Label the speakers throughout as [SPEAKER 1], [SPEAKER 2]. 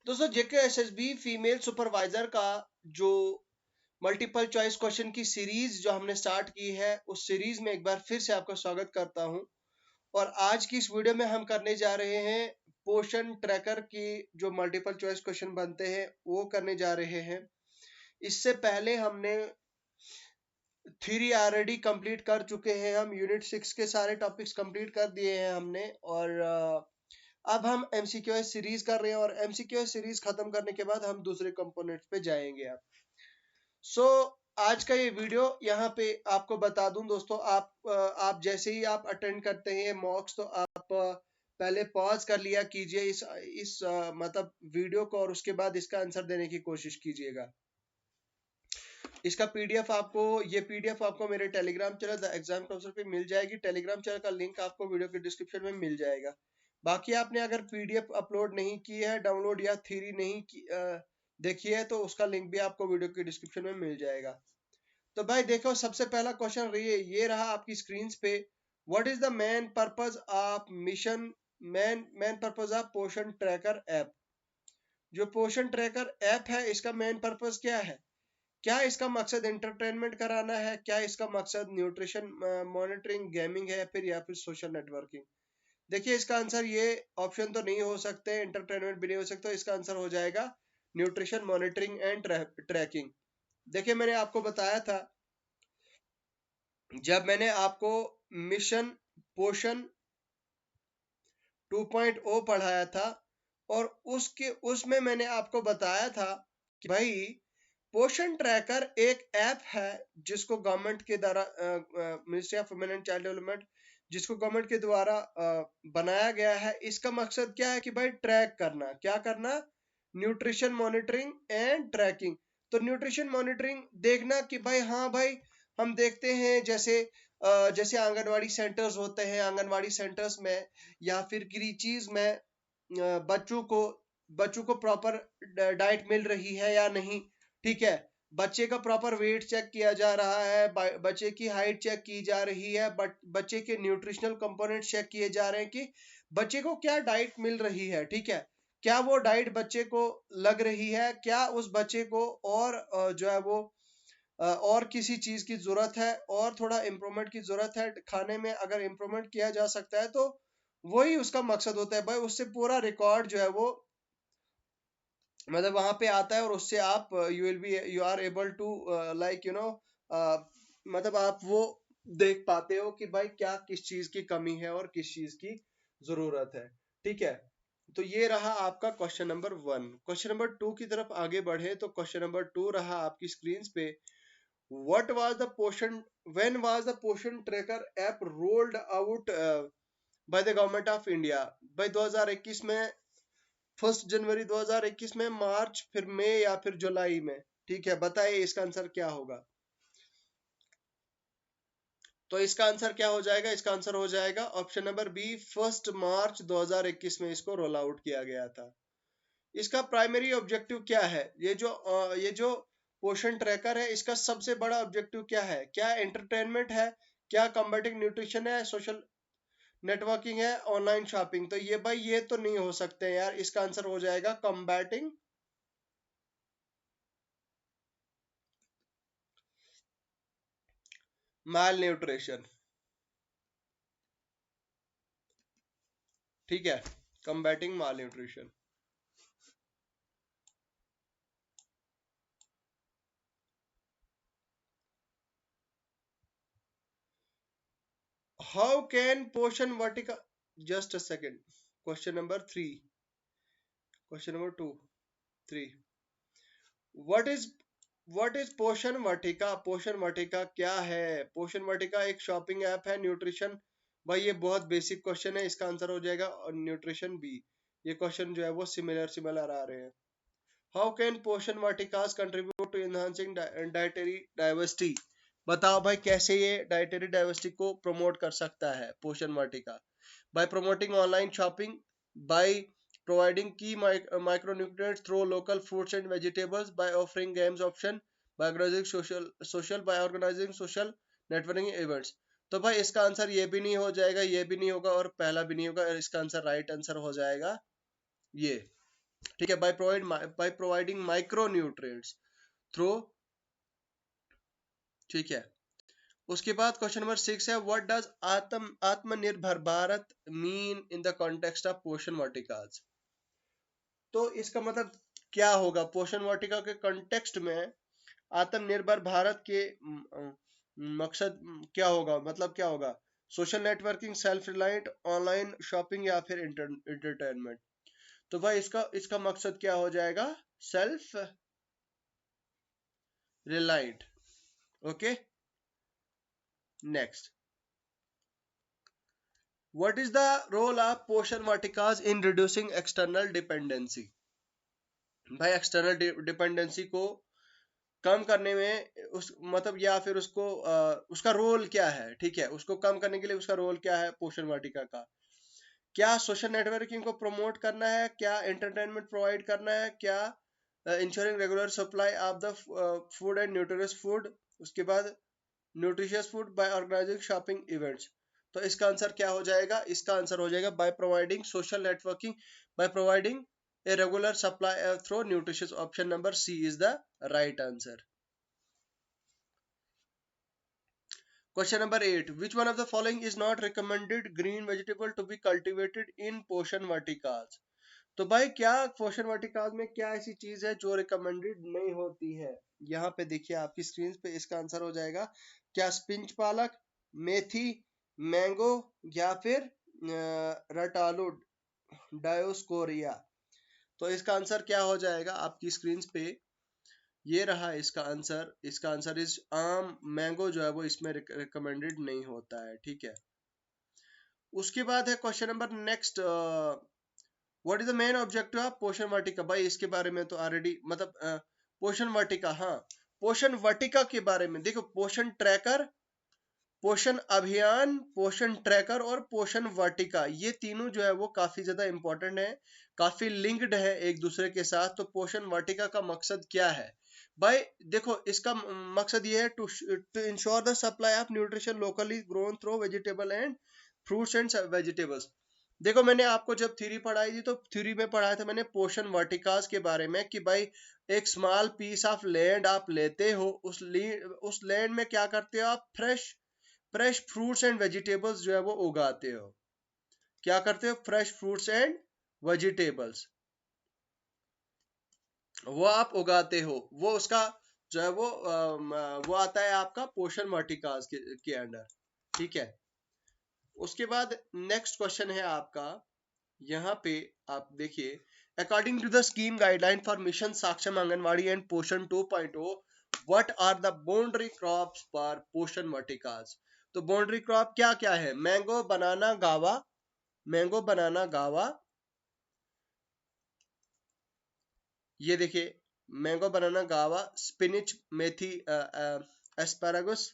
[SPEAKER 1] दोस्तों जेके SSB female supervisor का जो मल्टीपल चॉइस क्वेश्चन की सीरीज जो हमने स्टार्ट की है, उस सीरीज में एक बार फिर से आपका स्वागत करता हूं। और आज की इस वीडियो में हम करने जा रहे हैं पोषण ट्रैकर की जो मल्टीपल चॉइस क्वेश्चन बनते हैं वो करने जा रहे हैं। इससे पहले हमने थ्योरी ऑलरेडी कंप्लीट कर चुके हैं, हम यूनिट 6 के सारे टॉपिक्स कंप्लीट कर दिए हैं हमने। और अब हम एमसीक्यूएस सीरीज कर रहे हैं और एमसीक्यूएस सीरीज खत्म करने के बाद हम दूसरे कंपोनेंट्स पे जाएंगे। अब आज का ये वीडियो यहाँ पे आपको बता दूं दोस्तों, आप जैसे ही आप अटेंड करते हैं मॉक्स, तो आप पहले पॉज कर लिया कीजिए इस मतलब वीडियो को, और उसके बाद इसका आंसर देने की कोशिश कीजिएगा। इसका पीडीएफ आपको मेरे Telegram channel the exam counsellor पे मिल जाएगी। टेलीग्राम चैनल का लिंक आपको वीडियो के डिस्क्रिप्शन में मिल जाएगा। बाकी आपने अगर पीडीएफ अपलोड नहीं की है, डाउनलोड या थ्योरी नहीं की देखी है, तो उसका लिंक भी आपको वीडियो के डिस्क्रिप्शन में मिल जाएगा। तो भाई देखो, सबसे पहला क्वेश्चन ये रहा आपकी स्क्रीन पे। What is the main purpose of mission main purpose of Poshan tracker app. जो पोषण ट्रैकर ऐप है, इसका मेन पर्पज क्या है? क्या इसका मकसद एंटरटेनमेंट कराना है? क्या इसका मकसद न्यूट्रिशन मॉनिटरिंग, गेमिंग है, या फिर सोशल नेटवर्किंग? देखिए, इसका आंसर ये ऑप्शन तो नहीं हो सकते, एंटरटेनमेंट भी नहीं हो सकता। इसका आंसर हो जाएगा न्यूट्रिशन मॉनिटरिंग एंड ट्रैकिंग। देखिए, मैंने आपको बताया था, जब मैंने आपको मिशन पोषण 2.0 पढ़ाया था, और उसमें मैंने आपको बताया था कि भाई पोषण ट्रैकर एक ऐप है जिसको गवर्नमेंट के द्वारा, ministry of women and child development, जिसको गवर्नमेंट के द्वारा बनाया गया है। इसका मकसद क्या है कि भाई ट्रैक करना, क्या करना? Nutrition monitoring and tracking. तो न्यूट्रिशन मॉनिटरिंग देखना कि भाई, हाँ भाई, हम देखते हैं जैसे आंगनवाड़ी सेंटर्स होते हैं, आंगनवाड़ी सेंटर्स में या फिर कीचीज में बच्चों को प्रॉपर डाइट मिल रही है या नहीं। ठीक है, बच्चे का प्रॉपर वेट चेक किया जा रहा है, बच्चे की हाइट चेक की जा रही है, बच्चे के न्यूट्रिशनल कंपोनेंट चेक किए जा रहे हैं कि बच्चे को क्या डाइट मिल रही है। ठीक है, क्या वो डाइट बच्चे को लग रही है, क्या उस बच्चे को और जो है वो और किसी चीज की जरूरत है, और थोड़ा इम्प्रूवमेंट की जरूरत है खाने में। अगर इम्प्रूवमेंट किया जा सकता है तो वही उसका मकसद होता है भाई। उससे पूरा रिकॉर्ड जो है वो मतलब वहां पे आता है, और उससे आप you are able to like मतलब आप वो देख पाते हो कि भाई क्या किस चीज की कमी है और किस चीज की जरूरत है। ठीक है, तो ये रहा आपका क्वेश्चन नंबर 1। क्वेश्चन नंबर 2 की तरफ आगे बढ़े तो क्वेश्चन नंबर 2 रहा आपकी स्क्रीन पे। What was the portion when was the portion tracker app rolled out by the government of India? भाई 2021 में, 1 जनवरी 2021 में, मार्च, फिर मई या फिर जुलाई में? ठीक है, बताइए इसका आंसर क्या होगा। तो इसका आंसर क्या हो जाएगा? इसका आंसर हो जाएगा ऑप्शन नंबर बी, 1 मार्च 2021 में इसको रोल आउट किया गया था। इसका प्राइमरी ऑब्जेक्टिव क्या है? ये जो पोषण ट्रैकर है, इसका सबसे बड़ा ऑब्जेक्टिव क्या है? क्या एंटरटेनमेंट है, क्या कम्बैटिंग न्यूट्रिशन है, सोशल नेटवर्किंग है, ऑनलाइन शॉपिंग? तो ये भाई ये तो नहीं हो सकते यार। इसका आंसर हो जाएगा कम्बैटिंग माल न्यूट्रिशन। ठीक है, combating malnutrition. How can Poshan Vatika, just a second, question number 3, question number 2 3, what is Poshan Vatika? पोषण वाटिका क्या है? पोषण वाटिका एक शॉपिंग ऐप है न्यूट्रिशन। भाई ये बहुत बेसिक क्वेश्चन है, इसका आंसर हो जाएगा न्यूट्रिशन बी। ये क्वेश्चन जो है वो सिमिलर आ रहे हैं। How can Poshan Vatikas contribute to enhancing dietary diversity? बताओ भाई, कैसे ये डाइटरी डाइवर्सिटी को प्रमोट कर सकता है पोषण वाटिका? by promoting online shopping, by providing key micronutrients through local fruits and vegetables, by offering games option, by organizing social networking events। तो भाई इसका आंसर ये भी नहीं हो जाएगा, ये भी नहीं होगा, और पहला भी नहीं होगा, और इसका आंसर राइट आंसर हो जाएगा ये। ठीक है, by providing micro nutrients through, ठीक है। उसके बाद क्वेश्चन नंबर 6 है, व्हाट डज आत्मनिर्भर Bharat mean in the context of Poshan Vatikas. तो इसका मतलब क्या होगा पोषण वाटिका के कॉन्टेक्स्ट में, आत्मनिर्भर भारत के मकसद क्या होगा, मतलब क्या होगा? Social networking, self reliant, online shopping या फिर एंटरटेनमेंट। तो भाई इसका मकसद क्या हो जाएगा? Self reliant. Okay, next, what is the role of Poshan Vatikas in reducing external dependency. भाई एक्सटर्नल डिपेंडेंसी को कम करने में उस मतलब या फिर उसका रोल क्या है, ठीक है, उसको कम करने के लिए उसका रोल क्या है पोषण वाटिका का? क्या सोशल नेटवर्किंग को प्रमोट करना है, क्या एंटरटेनमेंट प्रोवाइड करना है, क्या ensuring regular supply of the food and nutritious food, उसके बाद nutritious food by organising shopping events. तो इसका आंसर क्या हो जाएगा? इसका आंसर हो जाएगा by providing social networking, by providing a regular supply through nutritious. Option number C is the right answer. Question number 8, which one of the following is not recommended green vegetable to be cultivated in पोषण वाटिकास। तो भाई क्या पोषण वाटिकास में क्या ऐसी चीज है जो रिकमेंडेड नहीं होती है? यहाँ पे देखिए आपकी स्क्रीन पे, इसका आंसर हो जाएगा क्या स्पिंच पालक, मेथी, मैंगो या फिर रतालू डायोस्कोरिया। तो इसका आंसर क्या हो जाएगा आपकी स्क्रीन पे? ये रहा इसका आंसर। इसका आंसर इज आम, मैंगो जो है वो इसमें रिकमेंडेड नहीं होता है, ठीक है। उसके बाद है question number next, what is the main objective of पोषण वाटिका। भाई इसके बारे में तो ऑलरेडी मतलब पोषण वाटिका, हाँ पोषण वाटिका के बारे में देखो, पोषण ट्रैकर, पोषण अभियान, पोषण ट्रैकर और पोषण वाटिका, ये तीनों जो है वो काफी ज्यादा इंपॉर्टेंट है, काफी लिंक्ड है एक दूसरे के साथ। तो पोषण वाटिका का मकसद क्या है? भाई देखो इसका मकसद ये है to ensure the supply of nutrition locally grown through vegetable and fruits and vegetables. देखो मैंने आपको जब थ्योरी पढ़ाई थी तो थ्योरी में पढ़ाया था मैंने पोषण वाटिकास के बारे में कि भाई एक स्मॉल पीस ऑफ लैंड आप लेते हो, उस लैंड में क्या करते हो आप? फ्रेश फ्रूट्स एंड वेजिटेबल्स जो है वो उगाते हो। क्या करते हो? फ्रेश फ्रूट्स एंड वेजिटेबल्स वो आप उगाते हो, वो उसका जो है वो आता है आपका पोषण वाटिकास के अंडर, ठीक है। उसके बाद नेक्स्ट क्वेश्चन है आपका, यहाँ पे आप देखिए, according to the scheme guideline for mission Saksham Anganwadi and Poshan 2.0, what are the boundary crops for Poshan Vatikas. तो बाउंड्री क्रॉप क्या क्या है? मैंगो, बनाना, गावा, मैंगो, बनाना, गावा, ये देखिए मैंगो, बनाना, गावा, स्पिनिच, मेथी, एस्पैरागस,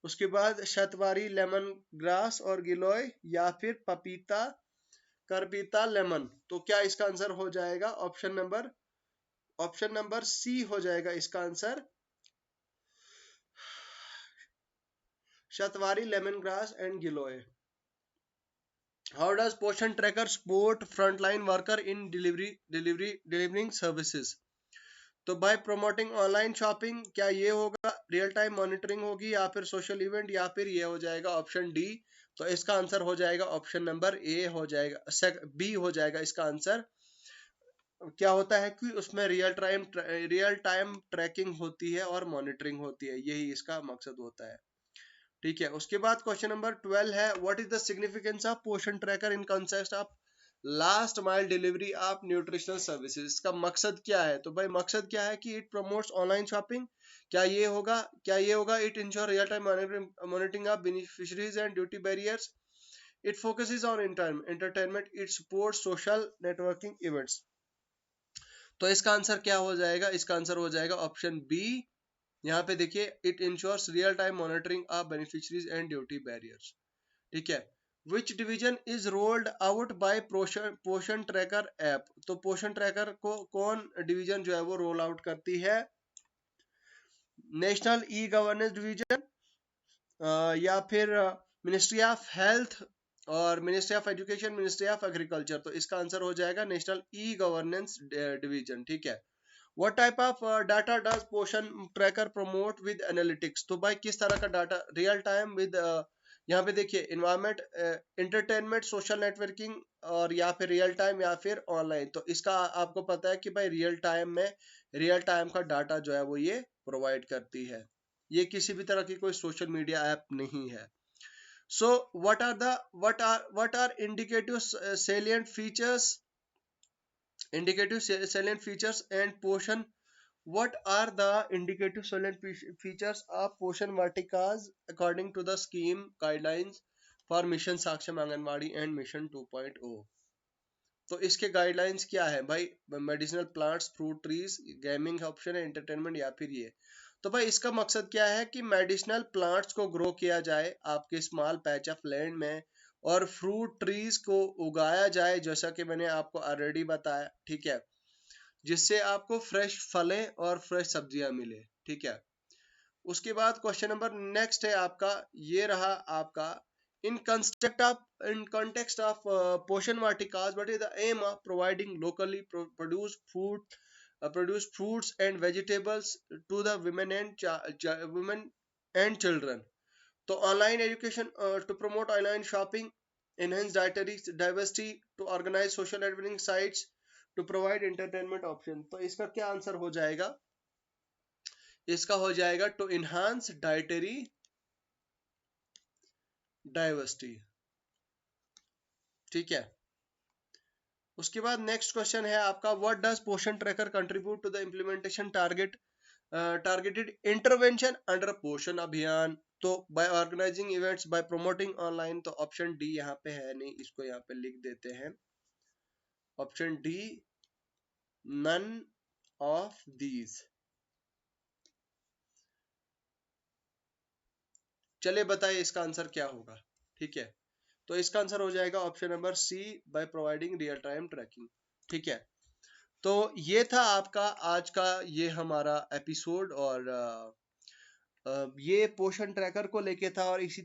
[SPEAKER 1] उसके बाद शतवारी, लेमन ग्रास और गिलोय या फिर पपीता, करपीता, लेमन। तो क्या इसका आंसर हो जाएगा? ऑप्शन नंबर सी हो जाएगा इसका answer, shatavari, lemon grass and giloy. How does Poshan tracker support frontline worker in delivering services. तो बाय प्रमोटिंग ऑनलाइन शॉपिंग, क्या ये होगा? रियल टाइम मॉनिटरिंग होगी या फिर सोशल इवेंट या फिर ये हो जाएगा ऑप्शन डी। तो इसका आंसर हो जाएगा ऑप्शन नंबर ए हो जाएगा, बी हो जाएगा इसका आंसर। क्या होता है कि उसमें रियल टाइम ट्रैकिंग होती है और मॉनिटरिंग होती है, यही इसका मकसद होता है, ठीक है। उसके बाद क्वेश्चन नंबर 12 है, what is the significance of Poshan tracker in concept of last mile delivery of nutritional services. इसका मकसद क्या है? तो भाई मकसद क्या है कि इट प्रमोट्स ऑनलाइन शॉपिंग, क्या ये होगा it ensure real time monitoring of beneficiaries and duty barriers, it focuses on entertainment, it supports social networking events. तो इसका आंसर क्या हो जाएगा? इसका आंसर हो जाएगा ऑप्शन बी। यहाँ पे देखिए, it ensures real time monitoring of beneficiaries and duty barriers, ठीक है। Which division is rolled out by Poshan tracker app. तो पोषण ट्रैकर को कौन डिवीजन जो है वो रोल आउट करती है? नेशनल ई गवर्नेंस डिवीजन या फिर मिनिस्ट्री ऑफ हेल्थ और ministry of education, ministry of agriculture, तो इसका आंसर हो जाएगा नेशनल ई गवर्नेंस डिवीजन। ठीक है। What type of data does पोषण ट्रैकर promote with analytics? तो भाई किस तरह का डाटा, रियल टाइम विद यहाँ पे देखिए इन्वायरमेंट, इंटरटेनमेंट, सोशल नेटवर्किंग, और या फिर रियल टाइम या फिर ऑनलाइन। तो इसका आपको पता है कि भाई रियल टाइम में रियल टाइम का डाटा जो है वो ये प्रोवाइड करती है। ये किसी भी तरह की कोई सोशल मीडिया ऐप नहीं है। सो what are indicative salient features and portion? What are the indicative salient features of portion vaticas according to the scheme guidelines for mission Saksham Anganwadi and mission 2.0? तो इसके गाइडलाइंस क्या है भाई? Medicinal plants, fruit trees, gaming option है, entertainment या फिर ये। तो भाई इसका मकसद क्या है कि मेडिसिनल प्लांट्स को ग्रो किया जाए आपके स्मॉल पैच ऑफ लैंड में, और फ्रूट ट्रीज को उगाया जाए जैसा कि मैंने आपको ऑलरेडी बताया। ठीक है, जिससे आपको फ्रेश फलें और फ्रेश सब्जियां मिले। ठीक है। उसके बाद क्वेश्चन नंबर नेक्स्ट है आपका, ये रहा आपका, इन context of portion vaticas, what is the aim of providing locally produced fruits and vegetables to the women and children? तो online education, to promote online shopping, enhance dietary diversity, to organize social networking sites, to provide entertainment option। तो इसका क्या answer हो जाएगा? इसका हो जाएगा to enhance dietary diversity। ठीक है। उसके बाद नेक्स्ट क्वेश्चन है आपका, what does Poshan tracker contribute to the implementation targeted intervention under Poshan Abhiyan? तो by organising events, by promoting online. तो ऑप्शन डी यहाँ पे है नहीं, इसको यहाँ पे लिख देते हैं, option D, none of these. चलिए बताइए इसका आंसर क्या होगा। ठीक है, तो इसका आंसर हो जाएगा option number C, by providing real time tracking. ठीक है। तो ये था आपका आज का ये हमारा एपिसोड, और ये पोषण ट्रैकर को लेके था, और इसी